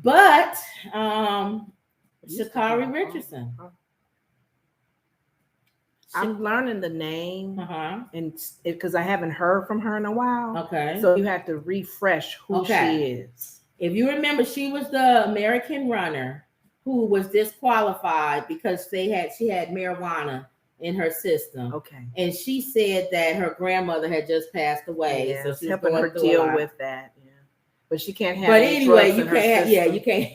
But Used to be. Sha'Carri Richardson. I'm learning the name, Uh-huh. and because I haven't heard from her in a while, Okay. so you have to refresh who Okay. she is. If you remember, she was the American runner who was disqualified because she had marijuana in her system. Okay. And she said that her grandmother had just passed away. Yeah, So it's she was helping going her through a deal lot. with that. Yeah, but she can't have But any anyway, drugs you in her can't have, yeah, system. you can't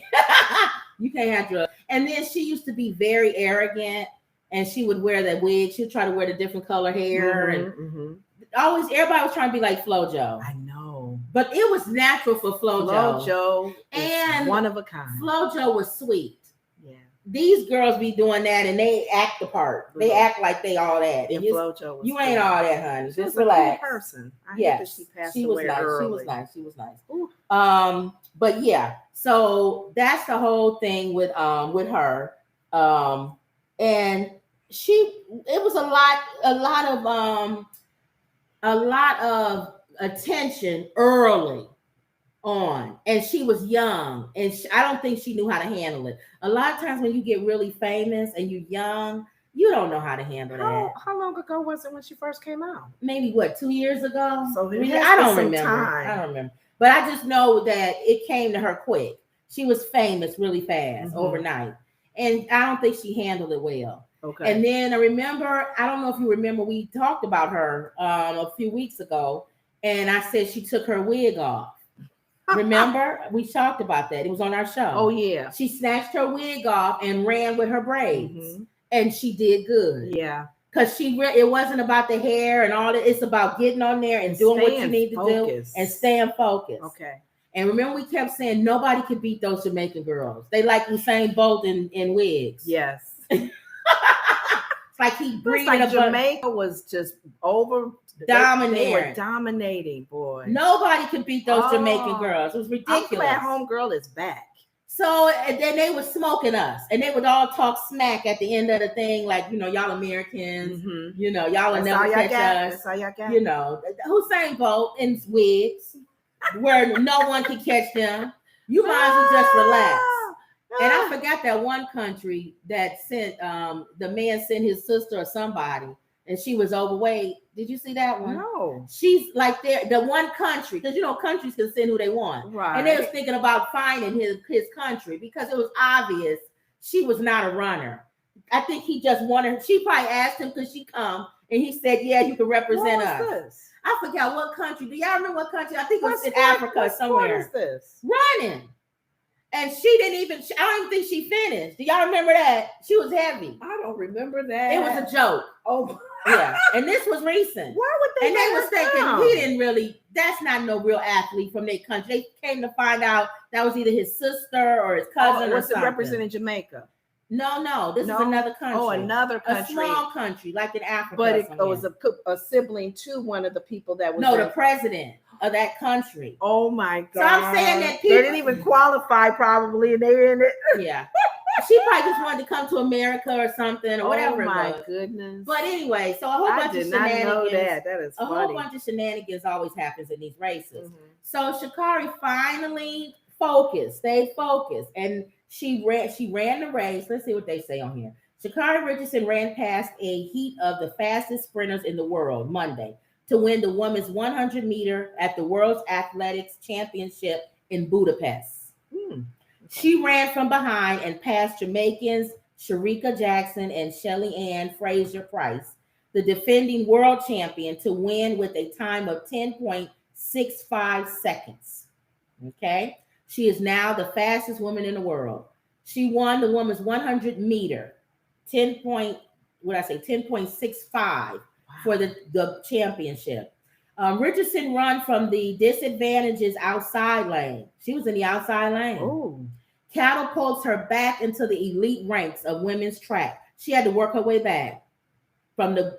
you can't have drugs. And then she used to be very arrogant and she would wear that wig. She would try to wear the different color hair and always everybody was trying to be like FloJo. I know. But it was natural for FloJo. FloJo and is one of a kind. FloJo was sweet. Yeah. These girls be doing that and they act the part. They act like they all that. And FloJo was you ain't all that, honey. She Just was a relax. cool person. I hate Yes. that she passed She was away nice. early. She was nice. She was nice. Ooh. But yeah, so that's the whole thing with her. And it was a lot of attention early on, and she was young, and I don't think she knew how to handle it. A lot of times when you get really famous and you're young, you don't know how to handle that. How long ago was it when she first came out? Maybe 2 years ago. So I don't remember. I don't remember, but I just know that it came to her quick. She was famous really fast overnight, and I don't think she handled it well. Okay. And then I remember, I don't know if you remember, we talked about her a few weeks ago, and I said she took her wig off. Remember, we talked about that. It was on our show. Oh yeah. She snatched her wig off and ran with her braids, and she did good. Yeah. Because it wasn't about the hair and all that. It's about getting on there and doing what you need to do and staying focused. Okay. And remember, we kept saying nobody could beat those Jamaican girls. They like Usain Bolt in wigs. Yes. Like he breathed. Like Jamaica was just dominating. They were dominating, boy. Nobody could beat those Jamaican girls. It was ridiculous. I'm glad Homegirl is back. So and then they were smoking us, and they would all talk smack at the end of the thing, like, y'all Americans, y'all will never catch us. That's all y'all got. Usain Bolt in wigs, where no one can catch them. You might as well just relax. And I forgot that one country that sent the man sent his sister or somebody, and she was overweight. Did you see that one? No. She's like the one country, because countries can send who they want. Right. And they was thinking about finding his country because it was obvious she was not a runner. I think he just wanted. She probably asked him, could she come? And he said, yeah, you can represent us. This? I forgot what country. Do y'all remember what country? I think it was in Africa somewhere. What is this? Running. And she didn't even, I don't even think she finished. Do y'all remember that? She was heavy. I don't remember that. It was a joke. Oh, yeah. And this was recent. Why would they? And they was thinking he didn't really, that's not no real athlete from their country. They came to find out that was either his sister or his cousin or something. Representing Jamaica? No. This is another country. Oh, another country. A small country, like in Africa. But it was a sibling to one of the people that was. No, the president of that country. Oh my God. So I'm saying that people, they didn't even qualify probably, and they're in it. Yeah. She probably just wanted to come to America or something or whatever. Oh my goodness. But anyway, so a whole bunch of shenanigans. Know that. That is funny. A whole bunch of shenanigans always happens in these races. So Sha'Carri finally stayed focused, and she ran the race. Let's see what they say on here. Sha'Carri Richardson ran past a heat of the fastest sprinters in the world Monday to win the women's 100 meter at the World's Athletics Championship in Budapest. She ran from behind and passed Jamaicans Sharika Jackson and Shelly Ann Fraser-Price, the defending world champion, to win with a time of 10.65 seconds. Okay. She is now the fastest woman in the world. She won the women's 100 meter, 10.65 for the championship. Richardson run from the disadvantages outside lane. She was in the outside lane. Oh. Catapults her back into the elite ranks of women's track. She had to work her way back from the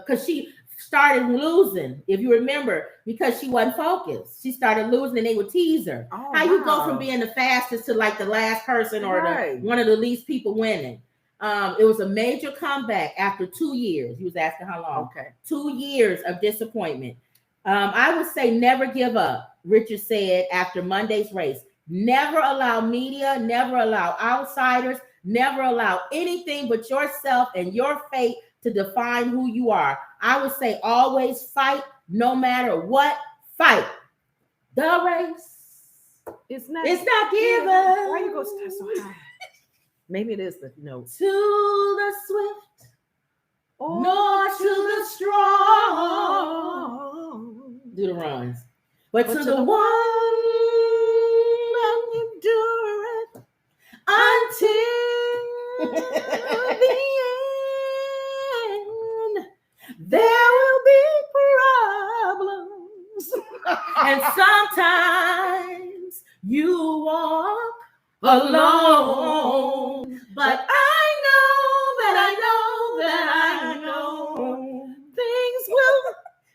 because she started losing, if you remember, because she wasn't focused. She started losing, and they would tease her. Oh, how you go from being the fastest to like the last person or one of the least people winning? It was a major comeback after 2 years. He was asking how long. Okay. 2 years of disappointment. I would say never give up, Richard said after Monday's race. Never allow media, never allow outsiders, never allow anything but yourself and your fate to define who you are. I would say always fight, no matter what, fight. The race. It's not given. Why you go start so high? Maybe it is the note. To the swift, nor to the strong. Do the runs. But to the one that endureth until the end. There will be problems. And sometimes you walk alone. But I know things will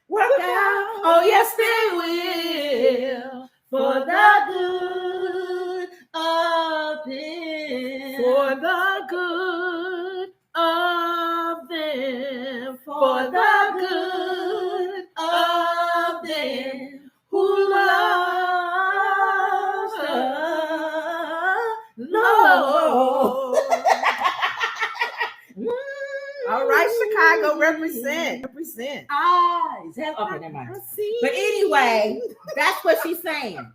work out. Oh, yes, they will. For the good of them. For the good of them. For the good of them who loves the Lord. All right, Chicago, represent. Eyes. Okay, never mind. But anyway, that's what she's saying.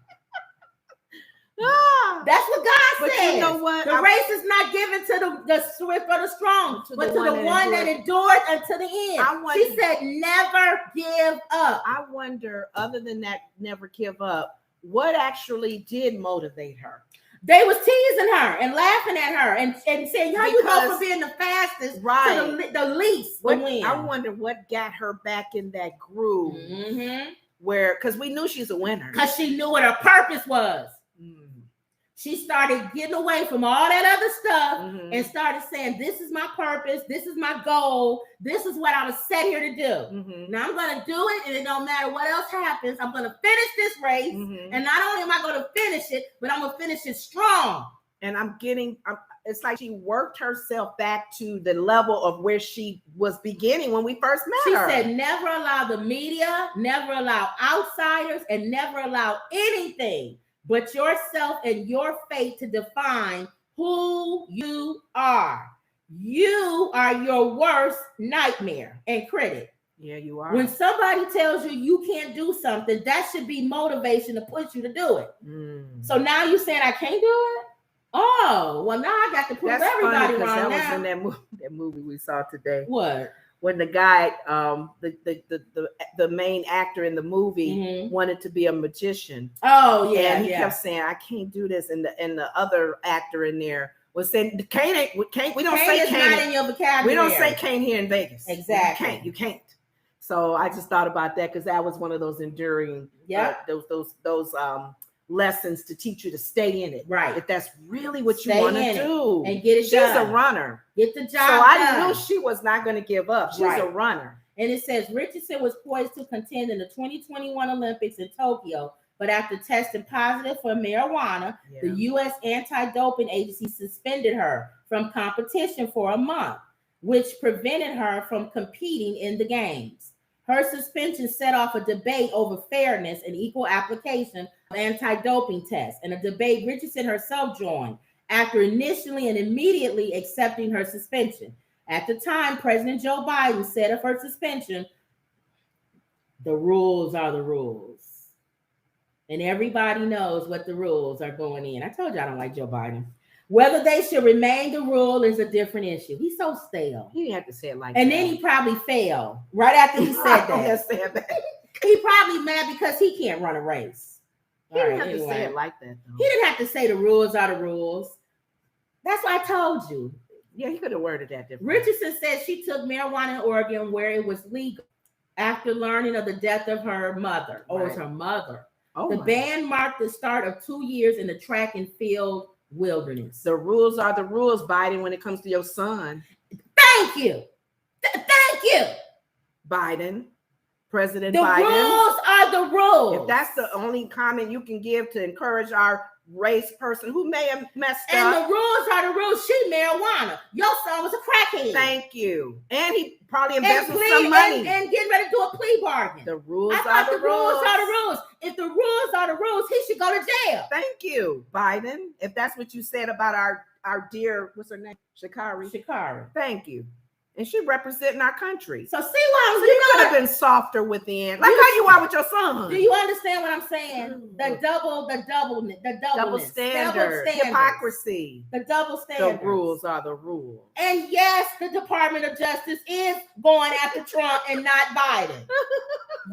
That's what God but says. You know what? The race is not given to the swift or the strong, but to the one that endures until the end. She said, never give up. I wonder, other than that, never give up, what actually did motivate her? They was teasing her and laughing at her and saying, how you go from being the fastest to the least? I wonder what got her back in that groove. Mm-hmm. Where, because we knew she's a winner. Because she knew what her purpose was. She started getting away from all that other stuff and started saying, this is my purpose. This is my goal. This is what I was set here to do. Now I'm going to do it, and it don't matter what else happens. I'm going to finish this race. And not only am I going to finish it, but I'm going to finish it strong. And it's like she worked herself back to the level of where she was beginning when we first met her. She said, never allow the media, never allow outsiders, and never allow anything but yourself and your fate to define who you are. You are your worst nightmare and critic. Yeah, you are. When somebody tells you you can't do something, that should be motivation to push you to do it. So now you're saying I can't do it? Oh, well, now I got to prove everybody wrong. That now. was in that movie we saw today. What? When the guy, the main actor in the movie wanted to be a magician. Oh yeah, and he kept saying, "I can't do this," and the other actor in there was saying, "Can't we don't say can't not in your vocabulary. We don't say can't here in Vegas. Exactly, you can't." So I just thought about that because that was one of those enduring, those lessons to teach you to stay in it. Right. If that's really what you want to do. And get it done. She's a runner. Get the job so I knew she was not going to give up. She's a runner. And it says Richardson was poised to contend in the 2021 Olympics in Tokyo, but after testing positive for marijuana, the U.S. anti-doping agency suspended her from competition for a month, which prevented her from competing in the games. Her suspension set off a debate over fairness and equal application of anti-doping tests, and a debate Richardson herself joined after initially and immediately accepting her suspension. At the time, President Joe Biden said of her suspension, the rules are the rules. And everybody knows what the rules are going in. I told you I don't like Joe Biden. Whether they should remain the rule is a different issue. He's so stale. He didn't have to say it like that. And that. then he probably failed right after he said that. He probably mad because he can't run a race. He didn't have to say it like that, though. He didn't have to say the rules are the rules. That's what I told you. Yeah, he could have worded that differently. Richardson said she took marijuana in Oregon where it was legal after learning of the death of her mother. Oh, it's her mother. Oh, the ban marked the start of 2 years in the track and field wilderness. The rules are the rules, Biden, when it comes to your son. Thank you. Thank you. Biden. President Biden. The rules are the rules. If that's the only comment you can give to encourage our race person who may have messed and up. And the rules are the rules. She marijuana. Your son was a crackhead. Thank you. And he probably embezzled some money. And getting ready to do a plea bargain. The rules I are thought the rules. Rules are the rules. If the rules are the rules, he should go to jail. Thank you, Biden. If that's what you said about our dear, what's her name? Sha'Carri. Thank you. And she representing our country. So see why you could have been softer within. Like how you are with your son. Do you understand what I'm saying? The double standard, hypocrisy. The double standard. The rules are the rules. And yes, the Department of Justice is going after Trump and not Biden.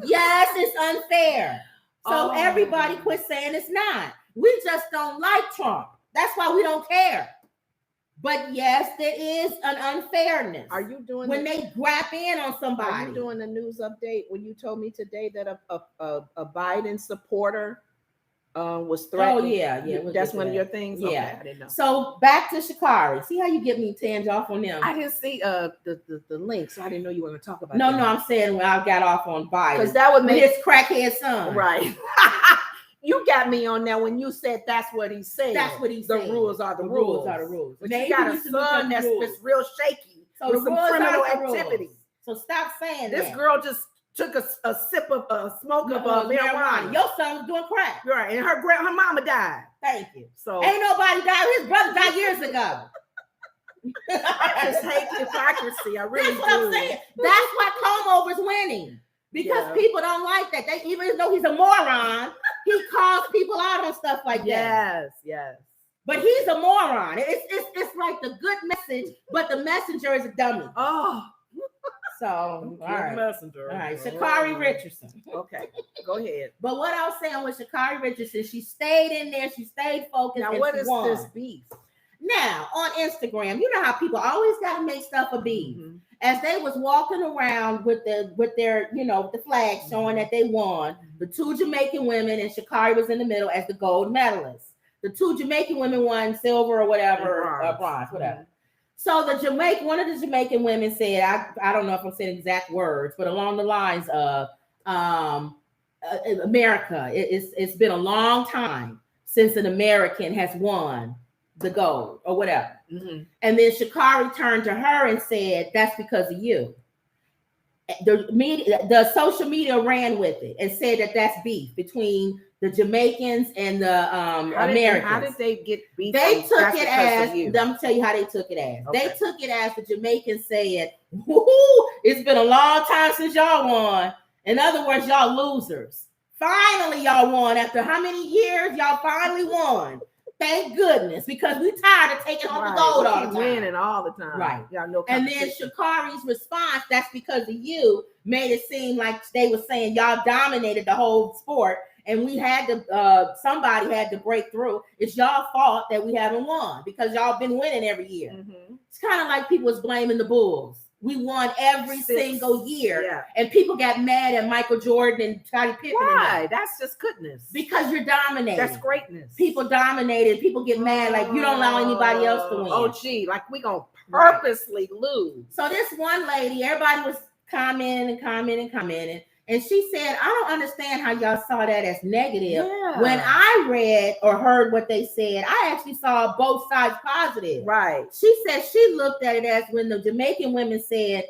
Yes, it's unfair. So everybody quit saying it's not. We just don't like Trump. That's why we don't care. But yes, there is an unfairness. Are you doing when they grab in on somebody? Are you doing a news update when you told me today that a Biden supporter was threatened? Oh yeah. That's one of your things. Yeah, okay, I didn't know. So back to Sha'Carri. See how you get me tanged off on them? I didn't see the link, so I didn't know you were going to talk about. No, I'm saying when I got off on Biden because that would make his crackhead son right. You got me on there when you said that's what he said. That's what he said. The rules are the rules. Are the rules. But you got a son that's real shaky so with some criminal activity. So stop saying this that. girl just took a sip of a smoke of marijuana. Your son was doing crack. Right, and her mama died. Thank you. So ain't nobody died. His brother died years ago. I just hate hypocrisy. I really do. That's what I'm saying. That's why Comover's winning. Because people don't like that. They even though he's a moron, he calls people out on stuff like that. Yes. But he's a moron. It's like the good message, but the messenger is a dummy. Oh. So all right. Messenger. All right. Sha'Carri Richardson. Okay. Go ahead. But what I was saying with Sha'Carri Richardson, she stayed in there, she stayed focused. Now, what is this beef? Now on Instagram, you know how people always got to make stuff a beef. Mm-hmm. As they was walking around with their the flag showing that they won, the two Jamaican women and Sha'Carri was in the middle as the gold medalists. The two Jamaican women won silver or whatever, bronze, whatever. Mm-hmm. So one of the Jamaican women said, I don't know if I'm saying exact words, but along the lines of America, it's been a long time since an American has won the gold or whatever. Mm-hmm. And then Sha'Carri turned to her and said, that's because of you. The social media ran with it and said that that's beef between the Jamaicans and the Americans. How did they get beef? They took it as, I'm going to tell you how they took it as. Okay. They took it as the Jamaicans said, it's been a long time since y'all won. In other words, y'all losers. Finally, y'all won. After how many years, y'all finally won. Thank goodness, because we tired of taking all the gold all the time. Winning all the time. Right. Y'all know. And then Sha'Carri's response, that's because of you, made it seem like they were saying y'all dominated the whole sport and we had to, somebody had to break through. It's y'all fault that we haven't won because y'all been winning every year. Mm-hmm. It's kind of like people was blaming the Bulls. We won every single year, and people got mad at Michael Jordan and Scottie Pippen. Why? That's just goodness. Because you're dominating. That's greatness. People dominated. People get mad like you don't allow anybody else to win. Oh, gee, like we gonna purposely lose. So this one lady, everybody was commenting. And she said, I don't understand how y'all saw that as negative. Yeah. When I read or heard what they said, I actually saw both sides positive. Right. She said she looked at it as when the Jamaican women said,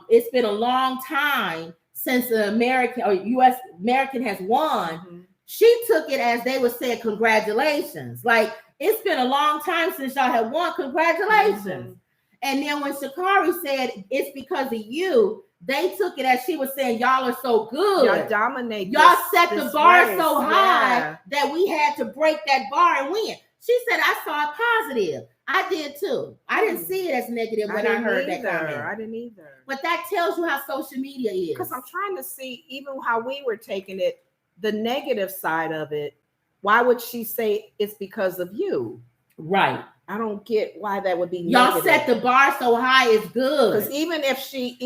it's been a long time since the American or U.S. American has won. Mm-hmm. She took it as they were saying, congratulations. Like, it's been a long time since y'all have won. Congratulations. Mm-hmm. And then when Sha'Carri said, it's because of you, they took it as she was saying, y'all are so good. Y'all dominate. Y'all set the bar so high that we had to break that bar and win. She said, I saw it positive. I did too. I didn't see it as negative when I heard that comment. I didn't either. But that tells you how social media is. Because I'm trying to see even how we were taking it, the negative side of it. Why would she say it's because of you? Right. I don't get why that would be y'all negative. Set the bar so high, it's good. Because even if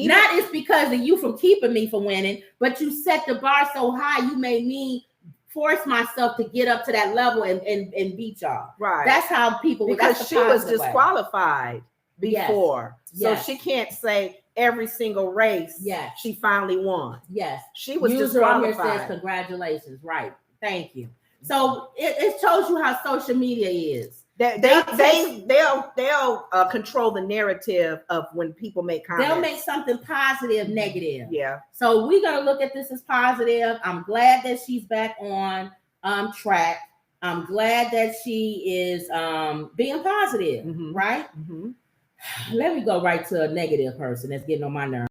not it's because of you from keeping me from winning, but you set the bar so high, you made me force myself to get up to that level and beat y'all. Right. That's how people. Because she was disqualified before, so she can't say every single race. Yes. She finally won. Yes. She was disqualified. User on here says congratulations. Right. Thank you. So it shows you how social media is. They'll control the narrative of when people make comments. They'll make something positive, negative. Yeah. So we're gonna look at this as positive. I'm glad that she's back on track. I'm glad that she is being positive, right? Let me go right to a negative person that's getting on my nerves.